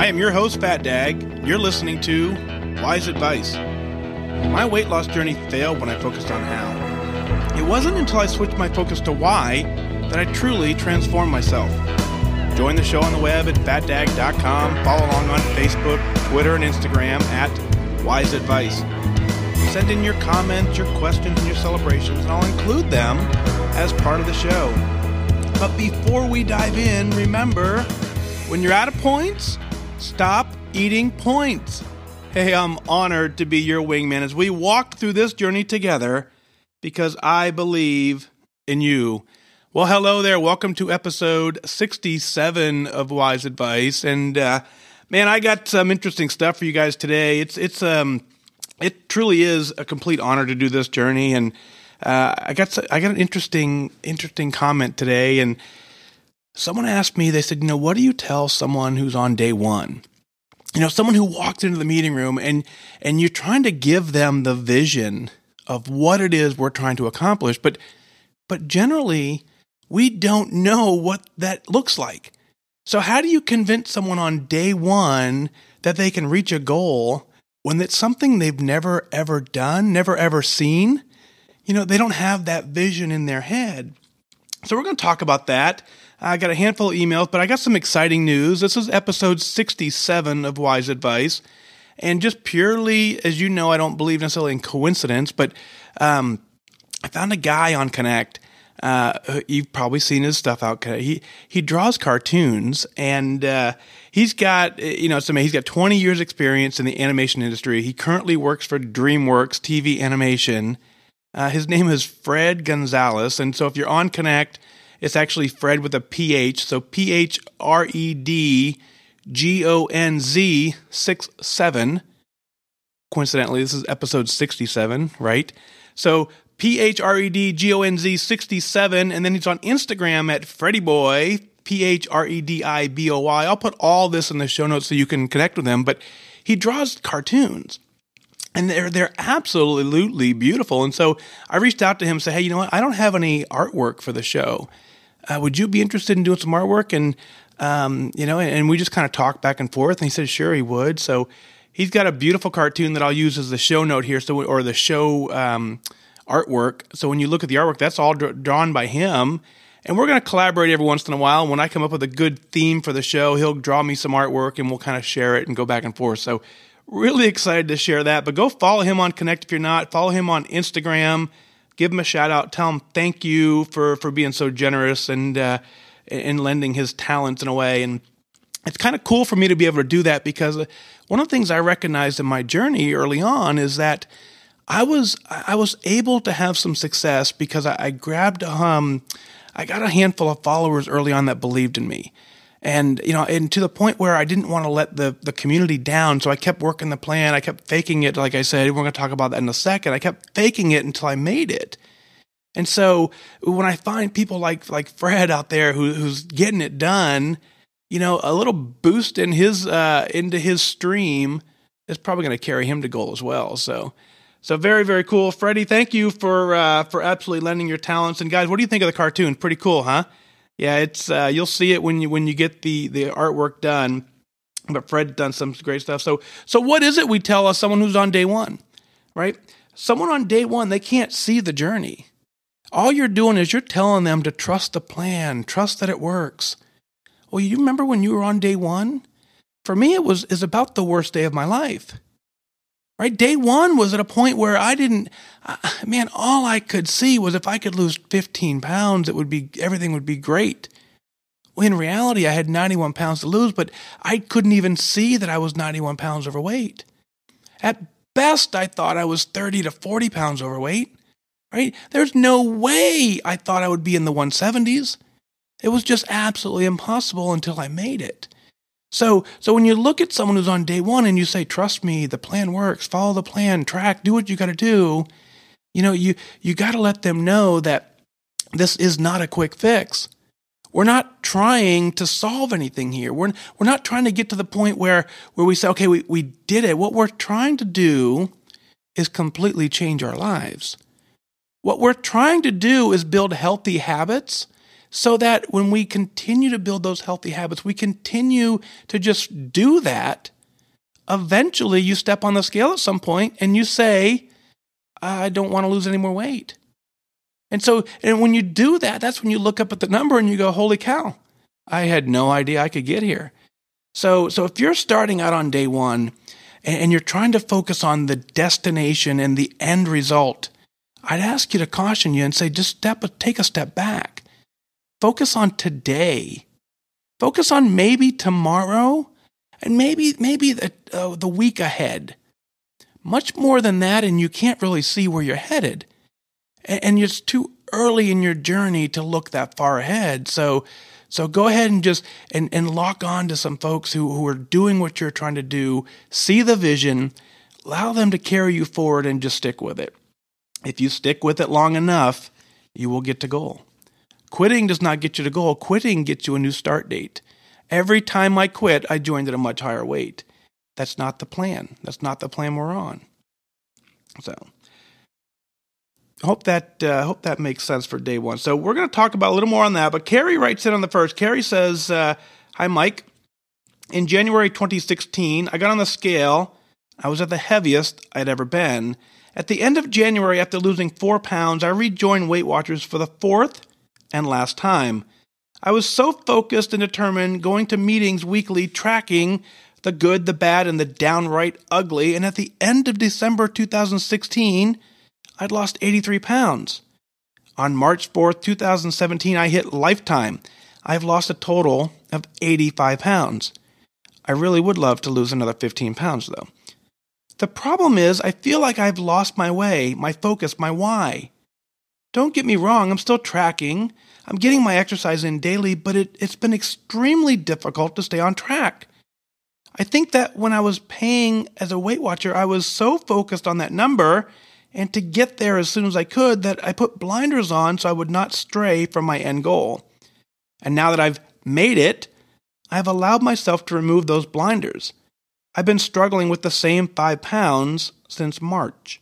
am your host, FatDag. You're listening to Wise Advice. My weight loss journey failed when I focused on how. It wasn't until I switched my focus to why that I truly transformed myself. Join the show on the web at FatDag.com. Follow along on Facebook, Twitter, and Instagram at Wise Advice. Send in your comments, your questions, and your celebrations, and I'll include them as part of the show. But before we dive in, remember, when you're out of points, stop eating points. Hey, I'm honored to be your wingman as we walk through this journey together because I believe in you. Well, hello there. Welcome to episode 67 of Wise Advice. And man, I got some interesting stuff for you guys today. It truly is a complete honor to do this journey. And I got an interesting comment today. And someone asked me, they said, what do you tell someone who's on day one? Someone who walked into the meeting room and you're trying to give them the vision of what it is we're trying to accomplish. But generally, we don't know what that looks like. So how do you convince someone on day one that they can reach a goal when it's something they've never, ever done, never, ever seen? They don't have that vision in their head. So we're going to talk about that. I got a handful of emails, but I got some exciting news. This is episode 67 of Wise Advice. And just purely, as you know, I don't believe necessarily in coincidence, but I found a guy on Connect. You've probably seen his stuff out. He draws cartoons, and he's got, it's amazing. He's got 20 years experience in the animation industry. He currently works for Dreamworks TV animation. His name is Fred Gonzales. And so if you're on Connect, it's actually Fred with a PH. So PHREDGONZ 67. Coincidentally, this is episode 67, right? So PHREDGONZ 67. And then he's on Instagram at FreddyBoy, PHREDIBOY. I'll put all this in the show notes so you can connect with him. But he draws cartoons. And they're absolutely beautiful. And so I reached out to him and said, hey, you know what? I don't have any artwork for the show. Would you be interested in doing some artwork? And, and we just kind of talked back and forth. And he said, sure, he would. So he's got a beautiful cartoon that I'll use as the show note here, or the show artwork. So when you look at the artwork, that's all drawn by him. And we're going to collaborate every once in a while. And when I come up with a good theme for the show, he'll draw me some artwork and we'll kind of share it and go back and forth. So really excited to share that. But go follow him on Connect if you're not. Follow him on Instagram. Give him a shout out. Tell him thank you for being so generous and lending his talents in a way. And it's kind of cool for me to be able to do that because one of the things I recognized in my journey early on is that I was able to have some success because I grabbed I got a handful of followers early on that believed in me. And, and to the point where I didn't want to let the community down. So I kept working the plan. I kept faking it. Like I said, we're going to talk about that in a second. I kept faking it until I made it. And so when I find people like Fred out there who's getting it done, a little boost in into his stream is probably going to carry him to goal as well. So very, very cool. Freddie, thank you for absolutely lending your talents. And guys, what do you think of the cartoon? Pretty cool, huh? Yeah, it's you'll see it when you get the artwork done. But Fred's done some great stuff. So what is it we tell someone who's on day one, right? Someone on day one, they can't see the journey. All you're doing is you're telling them to trust the plan, trust that it works. Well, you remember when you were on day one? For me, is about the worst day of my life. Right? Day one was at a point where all I could see was if I could lose 15 pounds, everything would be great. Well, in reality, I had 91 pounds to lose, but I couldn't even see that I was 91 pounds overweight. At best, I thought I was 30 to 40 pounds overweight, right? There's no way I thought I would be in the 170s. It was just absolutely impossible until I made it. So when you look at someone who's on day one and you say, trust me, the plan works, follow the plan, track, do what you got to do, you got to let them know that this is not a quick fix. We're not trying to solve anything here. We're not trying to get to the point where we say, okay, we did it. What we're trying to do is completely change our lives. What we're trying to do is build healthy habits so that when we continue to build those healthy habits, we continue to just do that. Eventually, you step on the scale at some point and you say, I don't want to lose any more weight. And when you do that, that's when you look up at the number and you go, holy cow, I had no idea I could get here. So if you're starting out on day one and you're trying to focus on the destination and the end result, I'd ask you to caution you and say, just take a step back. Focus on today. Focus on maybe tomorrow and maybe the week ahead. Much more than that, and you can't really see where you're headed. And it's too early in your journey to look that far ahead. So go ahead and just and lock on to some folks who are doing what you're trying to do. See the vision, allow them to carry you forward, and just stick with it. If you stick with it long enough, you will get to goal. Quitting does not get you to goal. Quitting gets you a new start date. Every time I quit, I joined at a much higher weight. That's not the plan. That's not the plan we're on. So hope that makes sense for day one. So we're going to talk about a little more on that, but Keri writes in on the first. Keri says, hi, Mike. In January 2016, I got on the scale. I was at the heaviest I'd ever been. At the end of January, after losing 4 pounds, I rejoined Weight Watchers for the fourth and last time. I was so focused and determined, going to meetings weekly, tracking the good, the bad, and the downright ugly, and at the end of December 2016, I'd lost 83 pounds. On March 4th, 2017, I hit lifetime. I've lost a total of 85 pounds. I really would love to lose another 15 pounds, though. The problem is, I feel like I've lost my way, my focus, my why. Don't get me wrong, I'm still tracking. I'm getting my exercise in daily, but it's been extremely difficult to stay on track. I think that when I was paying as a Weight Watcher, I was so focused on that number and to get there as soon as I could that I put blinders on so I would not stray from my end goal. And now that I've made it, I've allowed myself to remove those blinders. I've been struggling with the same 5 pounds since March.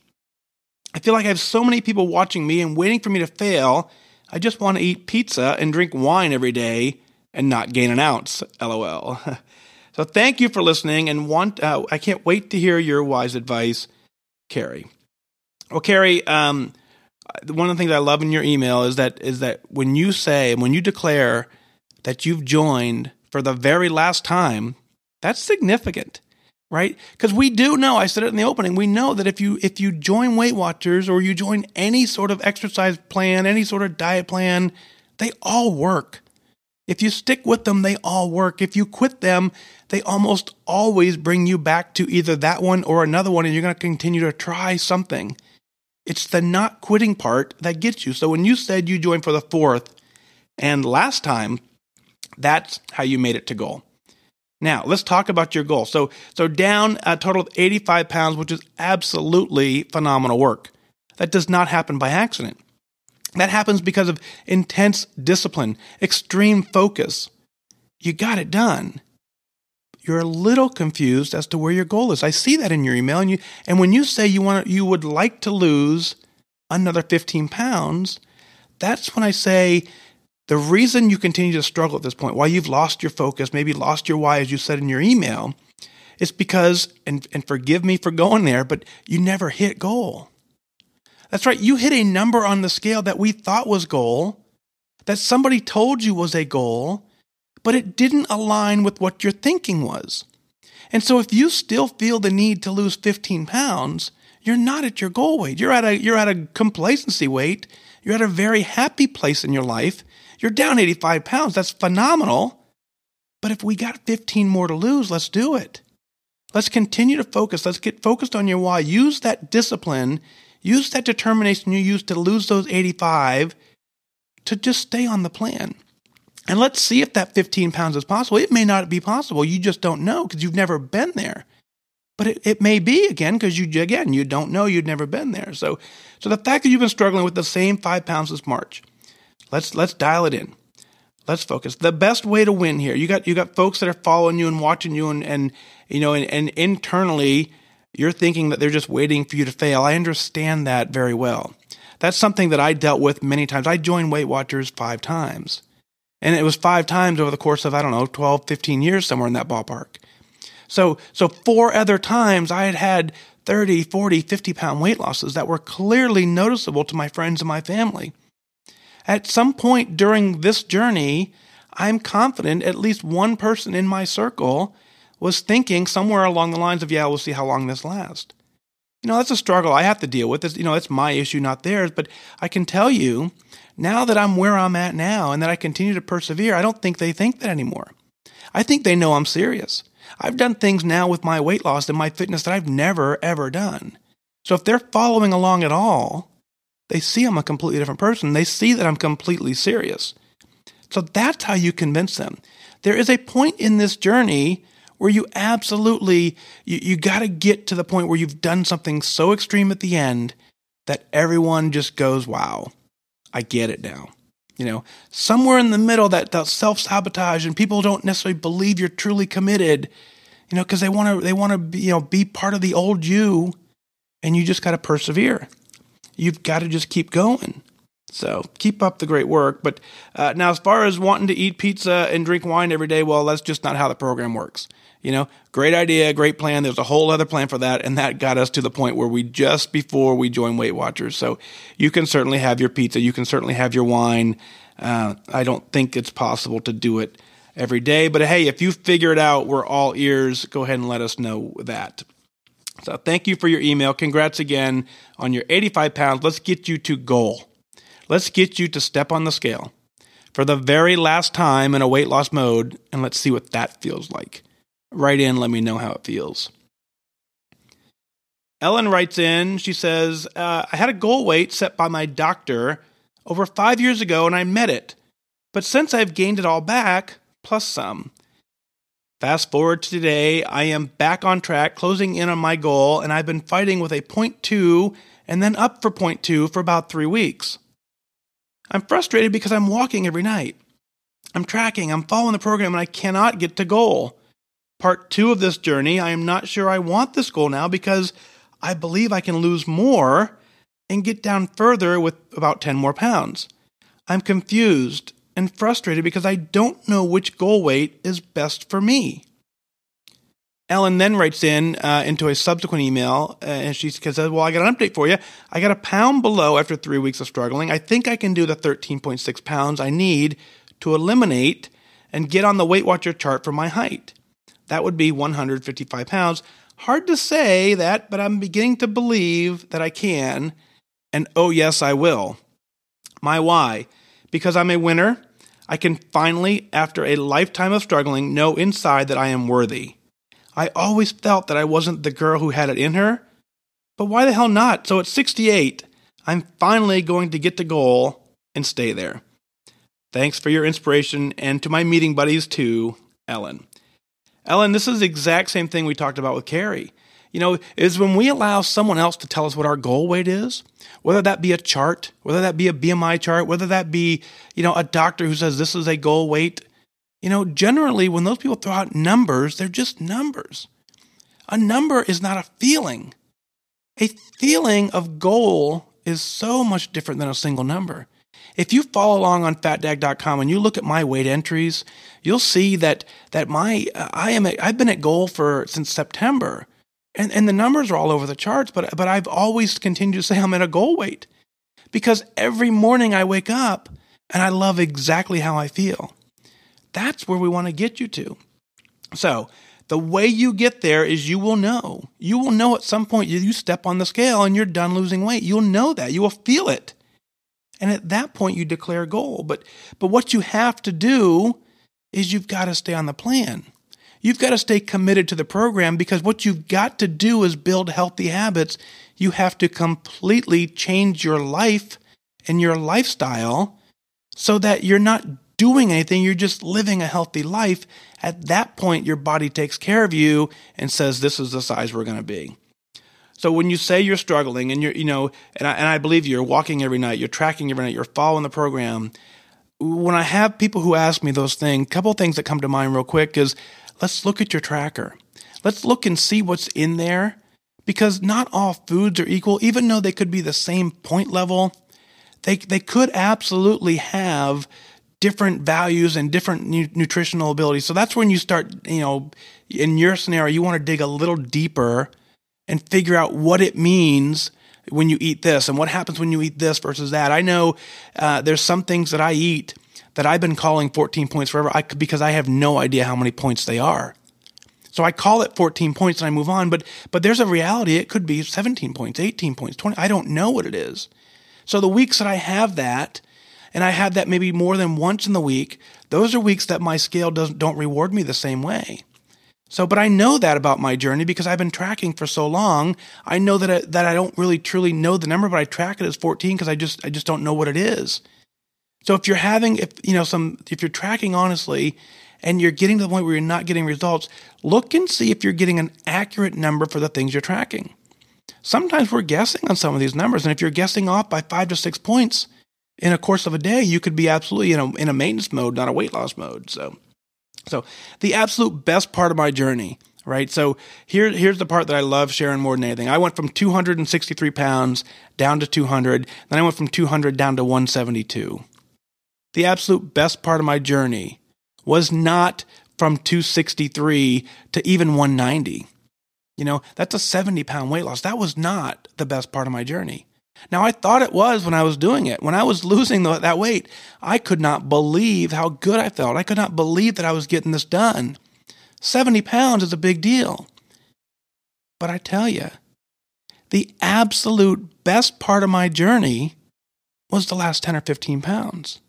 I feel like I have so many people watching me and waiting for me to fail. I just want to eat pizza and drink wine every day and not gain an ounce, LOL. So thank you for listening, and I can't wait to hear your wise advice, Keri. Well, Keri, one of the things I love in your email is that when you say and when you declare that you've joined for the very last time, that's significant, right? Because we do know, I said it in the opening, we know that if you join Weight Watchers or you join any sort of exercise plan, any sort of diet plan, they all work. If you stick with them, they all work. If you quit them, they almost always bring you back to either that one or another one, and you're going to continue to try something. It's the not quitting part that gets you. So when you said you joined for the fourth and last time, that's how you made it to goal. Now, let's talk about your goal. So down a total of 85 pounds, which is absolutely phenomenal work. That does not happen by accident. That happens because of intense discipline, extreme focus. You got it done. You're a little confused as to where your goal is. I see that in your email, and when you say you would like to lose another 15 pounds, that's when I say the reason you continue to struggle at this point, why you've lost your focus, maybe lost your why, as you said in your email, is because, and forgive me for going there, but you never hit goal. That's right. You hit a number on the scale that we thought was goal, that somebody told you was a goal, but it didn't align with what your thinking was. And so if you still feel the need to lose 15 pounds, you're not at your goal weight. You're at a complacency weight. You're at a very happy place in your life. You're down 85 pounds. That's phenomenal. But if we got 15 more to lose, let's do it. Let's continue to focus. Let's get focused on your why. Use that discipline. Use that determination you used to lose those 85 to just stay on the plan. And let's see if that 15 pounds is possible. It may not be possible. You just don't know because you've never been there. But it may be, again, because you don't know, you've never been there. So the fact that you've been struggling with the same 5 pounds this March, let's dial it in. Let's focus. The best way to win here, you got folks that are following you and watching you and internally you're thinking that they're just waiting for you to fail. I understand that very well. That's something that I dealt with many times. I joined Weight Watchers 5 times. And it was 5 times over the course of, 12, 15 years, somewhere in that ballpark. So 4 other times I had 30, 40, 50-pound weight losses that were clearly noticeable to my friends and my family. At some point during this journey, I'm confident at least one person in my circle was thinking somewhere along the lines of, yeah, we'll see how long this lasts. That's a struggle I have to deal with. It's my issue, not theirs. But I can tell you, now that I'm where I'm at now and that I continue to persevere, I don't think they think that anymore. I think they know I'm serious. I've done things now with my weight loss and my fitness that I've never, ever done. So if they're following along at all, they see I'm a completely different person. They see that I'm completely serious. So that's how you convince them. There is a point in this journey where you absolutely, you got to get to the point where you've done something so extreme at the end that everyone just goes, wow, I get it now. Somewhere in the middle, that self-sabotage and people don't necessarily believe you're truly committed, because they want to be part of the old you, and you just got to persevere. You've got to just keep going. So keep up the great work. But now, as far as wanting to eat pizza and drink wine every day, well, that's just not how the program works. Great idea, great plan. There's a whole other plan for that. And that got us to the point where just before we joined Weight Watchers. So you can certainly have your pizza. You can certainly have your wine. I don't think it's possible to do it every day. But hey, if you figure it out, we're all ears. Go ahead and let us know that. So thank you for your email. Congrats again on your 85 pounds. Let's get you to goal. Let's get you to step on the scale for the very last time in a weight loss mode, and let's see what that feels like. Write in, let me know how it feels. Ellen writes in, she says, I had a goal weight set by my doctor over 5 years ago, and I met it. But since I've gained it all back, plus some. Fast forward to today, I am back on track, closing in on my goal, and I've been fighting with a 0.2 and then up for 0.2 for about 3 weeks. I'm frustrated because I'm walking every night. I'm tracking, I'm following the program, and I cannot get to goal. Part 2 of this journey, I am not sure I want this goal now because I believe I can lose more and get down further with about 10 more pounds. I'm confused and frustrated because I don't know which goal weight is best for me. Ellen then writes into a subsequent email, and she says, well, I got an update for you. I got a pound below after 3 weeks of struggling. I think I can do the 13.6 pounds I need to eliminate and get on the Weight Watcher chart for my height. That would be 155 pounds. Hard to say that, but I'm beginning to believe that I can. And oh, yes, I will. My why? Because I'm a winner. I can finally, after a lifetime of struggling, know inside that I am worthy. I always felt that I wasn't the girl who had it in her. But why the hell not? So at 68, I'm finally going to get to goal and stay there. Thanks for your inspiration, and to my meeting buddies too, Ellen. Ellen, this is the exact same thing we talked about with Keri. Is when we allow someone else to tell us what our goal weight is, whether that be a chart, whether that be a BMI chart, whether that be, a doctor who says this is a goal weight. Generally when those people throw out numbers, they're just numbers. A number is not a feeling. A feeling of goal is so much different than a single number. If you follow along on FatDag.com and you look at my weight entries, you'll see that I've been at goal since September, and the numbers are all over the charts. But I've always continued to say I'm at a goal weight because every morning I wake up and I love exactly how I feel. That's where we want to get you to. So the way you get there is you will know. You will know at some point you step on the scale and you're done losing weight. You'll know that. You will feel it. And at that point, you declare a goal. But what you have to do is you've got to stay on the plan. You've got to stay committed to the program because what you've got to do is build healthy habits. You have to completely change your life and your lifestyle so that you're not doing anything. You're just living a healthy life. At that point, your body takes care of you and says, this is the size we're going to be. So when you say you're struggling and and I believe you're walking every night, you're tracking every night, you're following the program. When I have people who ask me those things, a couple of things that come to mind real quick is let's look at your tracker. Let's look and see what's in there because not all foods are equal, even though they could be the same point level. They could absolutely have different values and different nutritional abilities. So that's when you start, in your scenario, you want to dig a little deeper and figure out what it means when you eat this and what happens when you eat this versus that. I know there's some things that I eat that I've been calling 14 points forever because I have no idea how many points they are. So I call it 14 points and I move on, but there's a reality. It could be 17 points, 18 points, 20. I don't know what it is. So the weeks that I have that, and I have that maybe more than once in the week, those are weeks that my scale don't reward me the same way. So, but I know that about my journey because I've been tracking for so long. I know that I don't really truly know the number, but I track it as 14 because I just don't know what it is. So if you're tracking honestly and you're getting to the point where you're not getting results, look and see if you're getting an accurate number for the things you're tracking. Sometimes we're guessing on some of these numbers, and if you're guessing off by 5 to 6 points in a course of a day, you could be absolutely in a maintenance mode, not a weight loss mode. So the absolute best part of my journey, right? So here's the part that I love sharing more than anything. I went from 263 pounds down to 200, then I went from 200 down to 172. The absolute best part of my journey was not from 263 to even 190. That's a 70-pound weight loss. That was not the best part of my journey. Now, I thought it was when I was doing it. When I was losing that weight, I could not believe how good I felt. I could not believe that I was getting this done. 70 pounds is a big deal. But I tell you, the absolute best part of my journey was the last 10 or 15 pounds.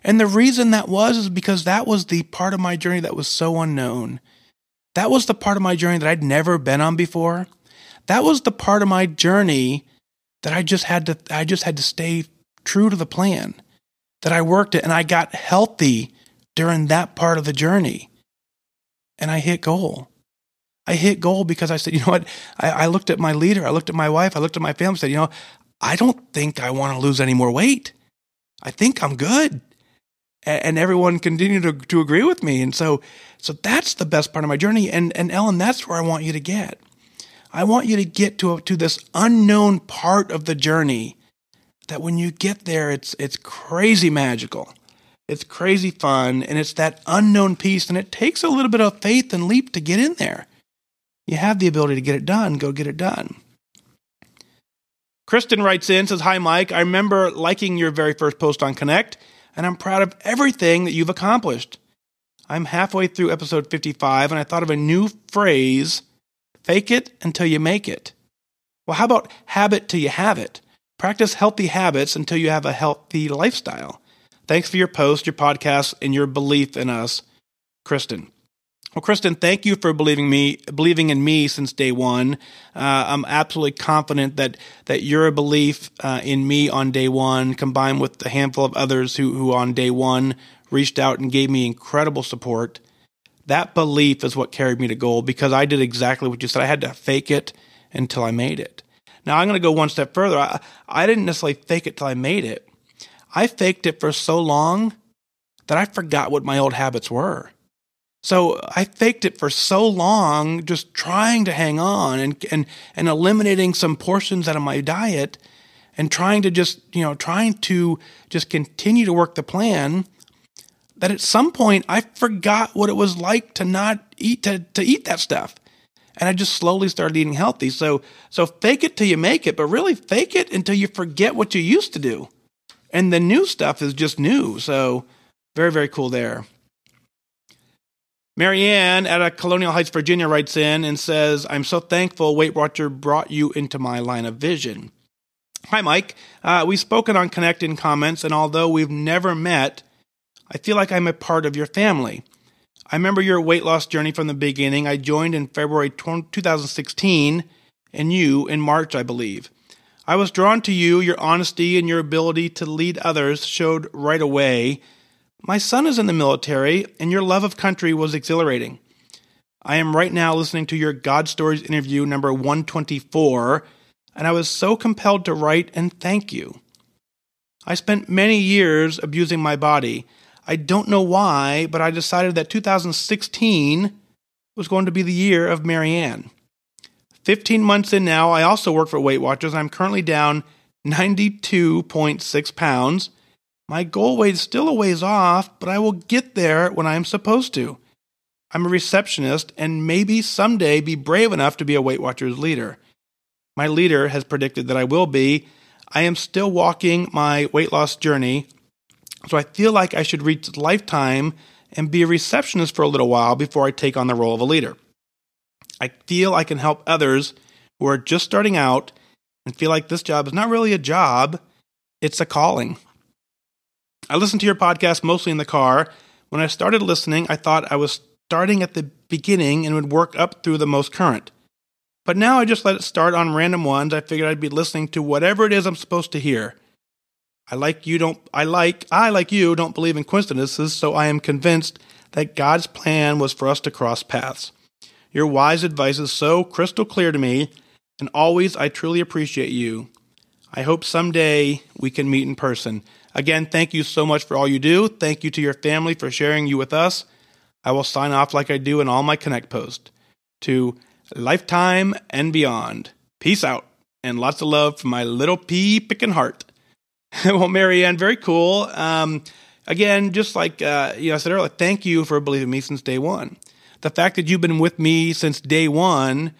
And the reason that is because that was the part of my journey that was so unknown. That was the part of my journey that I'd never been on before. That was the part of my journey that I just had to stay true to the plan, that I worked it and I got healthy during that part of the journey. And I hit goal. I hit goal because I said, you know what? I looked at my leader, I looked at my wife, I looked at my family, said, I don't think I want to lose any more weight. I think I'm good. And everyone continued to agree with me. And so that's the best part of my journey. And Ellen, that's where I want you to get. I want you to get to this unknown part of the journey that when you get there, it's crazy magical. It's crazy fun. And it's that unknown piece. And it takes a little bit of faith and leap to get in there. You have the ability to get it done. Go get it done. Kristin writes in, says, "Hi, Mike. I remember liking your very first post on Connect, and I'm proud of everything that you've accomplished. I'm halfway through episode 55, and I thought of a new phrase, fake it until you make it. Well, how about habit till you have it? Practice healthy habits until you have a healthy lifestyle. Thanks for your post, your podcast, and your belief in us, Kristin." Well, Kristin, thank you for believing in me since day one. I'm absolutely confident that your belief in me on day one, combined with the handful of others who on day one reached out and gave me incredible support, that belief is what carried me to goal because I did exactly what you said. I had to fake it until I made it. Now, I'm going to go one step further. I didn't necessarily fake it till I made it. I faked it for so long that I forgot what my old habits were. So I faked it for so long, just trying to hang on and eliminating some portions out of my diet and trying to just continue to work the plan, that at some point I forgot what it was like to not eat, to eat that stuff. And I just slowly started eating healthy. So fake it till you make it, but really fake it until you forget what you used to do. And the new stuff is just new. So very, very cool there. Marianne at Colonial Heights, Virginia writes in and says, "I'm so thankful Weight Watcher brought you into my line of vision." Hi, Mike. We've spoken on Connect in comments, and although we've never met, I feel like I'm a part of your family. I remember your weight loss journey from the beginning. I joined in February 2016, and you in March, I believe. I was drawn to you. Your honesty and your ability to lead others showed right away. My son is in the military, and your love of country was exhilarating. I am right now listening to your God Stories interview number 124, and I was so compelled to write and thank you. I spent many years abusing my body. I don't know why, but I decided that 2016 was going to be the year of Marianne. 15 months in now, I also work for Weight Watchers. I'm currently down 92.6 pounds. My goal weight is still a ways off, but I will get there when I am supposed to. I'm a receptionist and maybe someday be brave enough to be a Weight Watchers leader. My leader has predicted that I will be. I am still walking my weight loss journey, so I feel like I should reach lifetime and be a receptionist for a little while before I take on the role of a leader. I feel I can help others who are just starting out and feel like this job is not really a job, it's a calling. I listen to your podcast mostly in the car. When I started listening, I thought I was starting at the beginning and would work up through the most current. But now I just let it start on random ones. I figured I'd be listening to whatever it is I'm supposed to hear. I like you don't believe in coincidences, so I am convinced that God's plan was for us to cross paths. Your wise advice is so crystal clear to me, and always I truly appreciate you. I hope someday we can meet in person. Again, thank you so much for all you do. Thank you to your family for sharing you with us. I will sign off like I do in all my Connect posts. To lifetime and beyond. Peace out, and lots of love from my little pea-picking heart. Well, Marianne, very cool. Again, just like I said earlier, thank you for believing me since day one. The fact that you've been with me since day one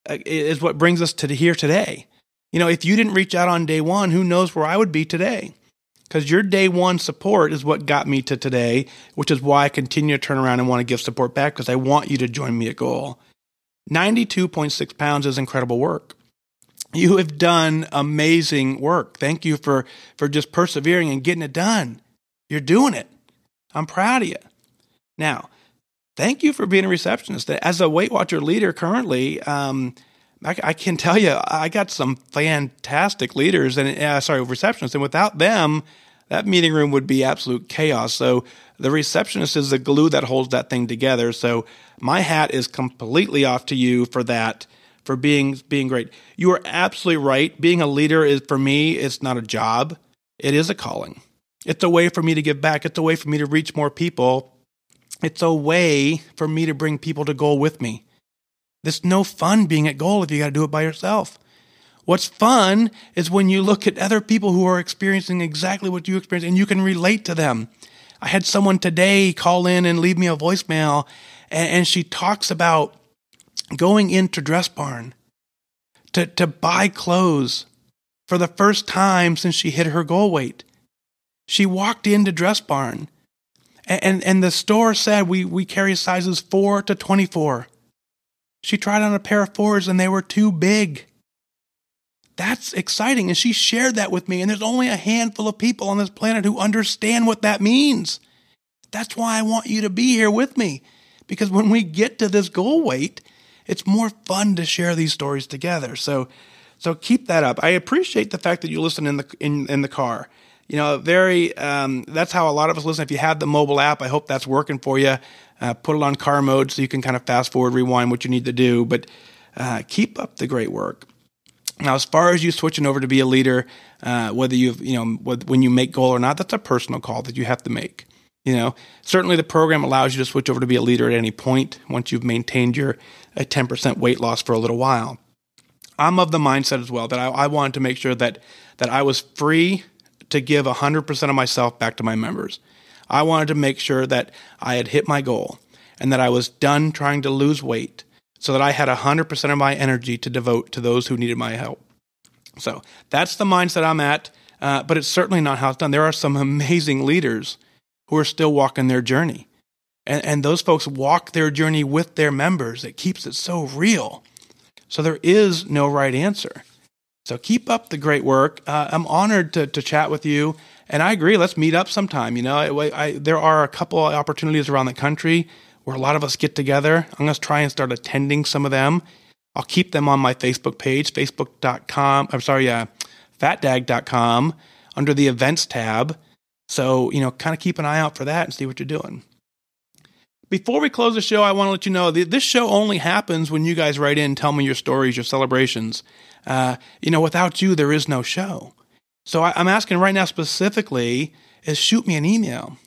is what brings us to here today. If you didn't reach out on day one, who knows where I would be today? Because your day one support is what got me to today, which is why I continue to turn around and want to give support back, because I want you to join me at goal. 92.6 pounds is incredible work. You have done amazing work. Thank you for just persevering and getting it done. You're doing it. I'm proud of you. Now, thank you for being a receptionist. As a Weight Watcher leader currently, I can tell you, I got some fantastic leaders receptionists, and without them, that meeting room would be absolute chaos. So the receptionist is the glue that holds that thing together. So my hat is completely off to you for that, for being great. You are absolutely right. Being a leader is, for me, it's not a job. It is a calling. It's a way for me to give back. It's a way for me to reach more people. It's a way for me to bring people to goal with me. There's no fun being at goal if you got to do it by yourself. What's fun is when you look at other people who are experiencing exactly what you experience and you can relate to them. I had someone today call in and leave me a voicemail, and she talks about going into Dress Barn to buy clothes for the first time since she hit her goal weight. She walked into Dress Barn, and the store said we carry sizes 4 to 24. She tried on a pair of 4s and they were too big. That's exciting. And she shared that with me. And there's only a handful of people on this planet who understand what that means. That's why I want you to be here with me. Because when we get to this goal weight, it's more fun to share these stories together. So keep that up. I appreciate the fact that you listen in the car. That's how a lot of us listen. If you have the mobile app, I hope that's working for you. Put it on car mode so you can kind of fast forward, rewind what you need to do. But keep up the great work. Now, as far as you switching over to be a leader, whether when you make goal or not, that's a personal call that you have to make. Certainly the program allows you to switch over to be a leader at any point once you've maintained your 10% weight loss for a little while. I'm of the mindset as well that I wanted to make sure that I was free to give 100% of myself back to my members. I wanted to make sure that I had hit my goal and that I was done trying to lose weight so that I had 100% of my energy to devote to those who needed my help. So that's the mindset I'm at, but it's certainly not how it's done. There are some amazing leaders who are still walking their journey. And those folks walk their journey with their members. It keeps it so real. So there is no right answer. So keep up the great work. I'm honored to chat with you. And I agree, let's meet up sometime. There are a couple of opportunities around the country where a lot of us get together. I'm going to try and start attending some of them. I'll keep them on my Facebook page, FatDag.com, under the events tab. So, kind of keep an eye out for that and see what you're doing. Before we close the show, I want to let you know this show only happens when you guys write in, tell me your stories, your celebrations. Without you, there is no show. So I'm asking right now specifically is shoot me an email.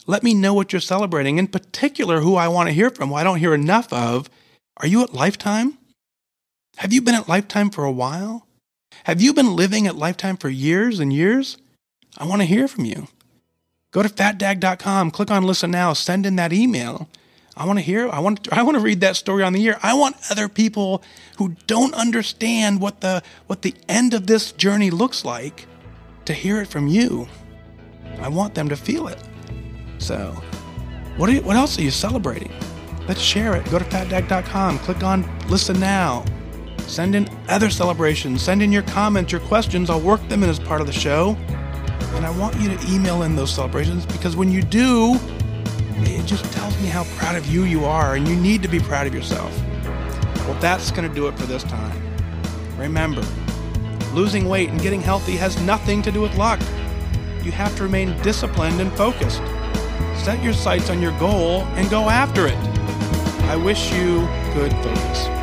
Let me know what you're celebrating. In particular, who I want to hear from, who I don't hear enough of. Are you at Lifetime? Have you been at Lifetime for a while? Have you been living at Lifetime for years and years? I want to hear from you. Go to FatDag.com, click on Listen Now, send in that email. I want to hear, I want to read that story on the air. I want other people who don't understand what the end of this journey looks like to hear it from you. I want them to feel it. So, what else are you celebrating? Let's share it. Go to FatDag.com, click on Listen Now. Send in other celebrations. Send in your comments, your questions. I'll work them in as part of the show. And I want you to email in those celebrations, because when you do, it just tells me how proud of you are, and you need to be proud of yourself. Well, that's going to do it for this time. Remember, losing weight and getting healthy has nothing to do with luck. You have to remain disciplined and focused. Set your sights on your goal and go after it. I wish you good focus.